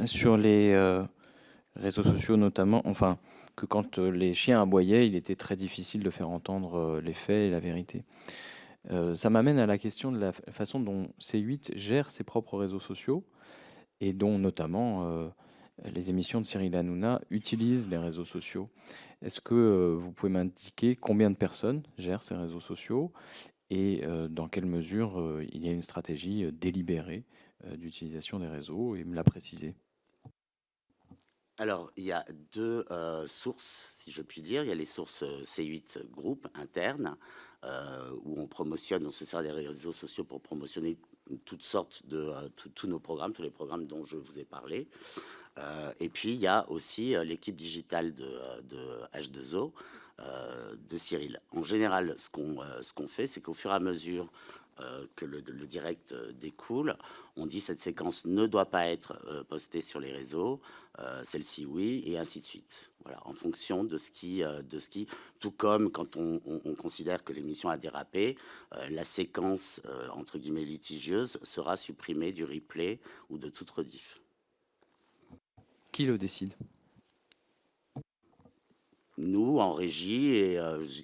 Sur les réseaux sociaux notamment, enfin, que quand les chiens aboyaient, il était très difficile de faire entendre les faits et la vérité. Ça m'amène à la question de la façon dont C8 gère ses propres réseaux sociaux et dont notamment les émissions de Cyril Hanouna utilisent les réseaux sociaux. Est-ce que vous pouvez m'indiquer combien de personnes gèrent ces réseaux sociaux et dans quelle mesure il y a une stratégie délibérée d'utilisation des réseaux et me la préciser? Alors, il y a 2 sources, si je puis dire. Il y a les sources, C8 Group internes, où on promotionne, on se sert des réseaux sociaux pour promotionner toutes sortes de, tous nos programmes, tous les programmes dont je vous ai parlé. Et puis il y a aussi, l'équipe digitale de H2O, de Cyril. En général, ce qu'on fait, c'est qu'au fur et à mesure, que le direct, découle, on dit: «Cette séquence ne doit pas être, postée sur les réseaux, celle-ci oui» et ainsi de suite. Voilà, en fonction de ce qui tout comme quand on considère que l'émission a dérapé, la séquence, entre guillemets «litigieuse» sera supprimée du replay ou de toute rediff. Qui le décide? Nous, en régie et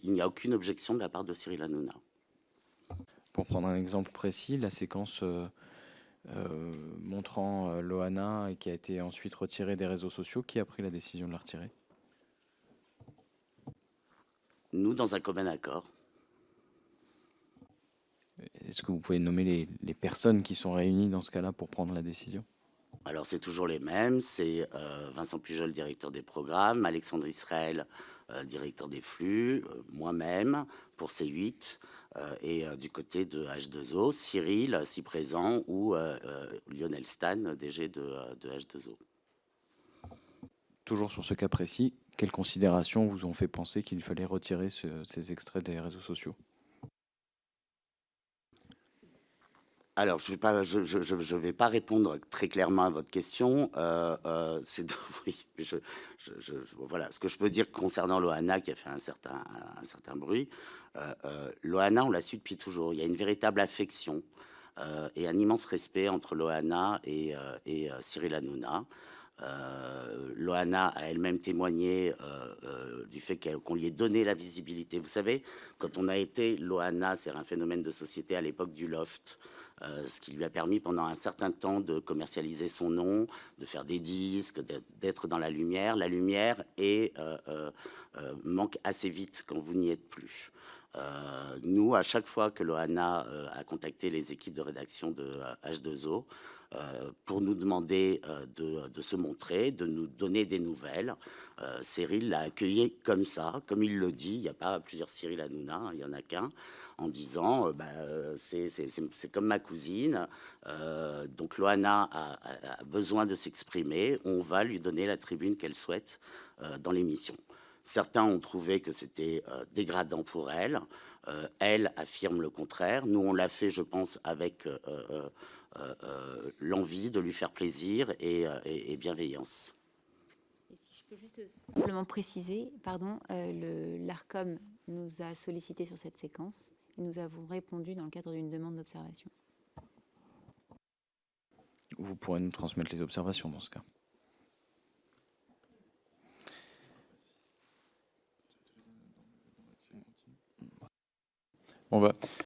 il n'y a aucune objection de la part de Cyril Hanouna. Pour prendre un exemple précis, la séquence montrant Loana et qui a été ensuite retirée des réseaux sociaux, qui a pris la décision de la retirer? Nous, dans un commun accord. Est-ce que vous pouvez nommer les personnes qui sont réunies dans ce cas-là pour prendre la décision? Alors c'est toujours les mêmes, c'est, Vincent Pujol, directeur des programmes, Alexandre Israël, directeur des flux, moi-même pour C8, et du côté de H2O, Cyril, si présent, ou Lionel Stan, DG de H2O. Toujours sur ce cas précis, quelles considérations vous ont fait penser qu'il fallait retirer ces extraits des réseaux sociaux? Alors, je vais pas répondre très clairement à votre question. C'est de oui, voilà. Ce que je peux dire concernant Loana, qui a fait un certain bruit, Loana, on l'a su depuis toujours. Il y a une véritable affection, et un immense respect entre Loana et Cyril Hanouna. Loana a elle-même témoigné, du fait qu'on lui ait donné la visibilité. Vous savez, quand on a été Loana, c'est un phénomène de société à l'époque du loft, ce qui lui a permis pendant un certain temps de commercialiser son nom, de faire des disques, d'être dans la lumière. La lumière manque assez vite quand vous n'y êtes plus. Nous, à chaque fois que Loana a contacté les équipes de rédaction de H2O pour nous demander de se montrer, de nous donner des nouvelles, Cyril l'a accueilli comme ça, comme il le dit. Il n'y a pas plusieurs Cyril Hanouna, hein, il y en a qu'un, en disant c'est comme ma cousine, donc Loana a besoin de s'exprimer, on va lui donner la tribune qu'elle souhaite dans l'émission. Certains ont trouvé que c'était dégradant pour elle. Elle affirme le contraire. Nous, on l'a fait, je pense, avec l'envie de lui faire plaisir et bienveillance. Et si je peux juste simplement préciser, pardon, l'ARCOM nous a sollicité sur cette séquence et nous avons répondu dans le cadre d'une demande d'observation. Vous pourrez nous transmettre les observations dans ce cas.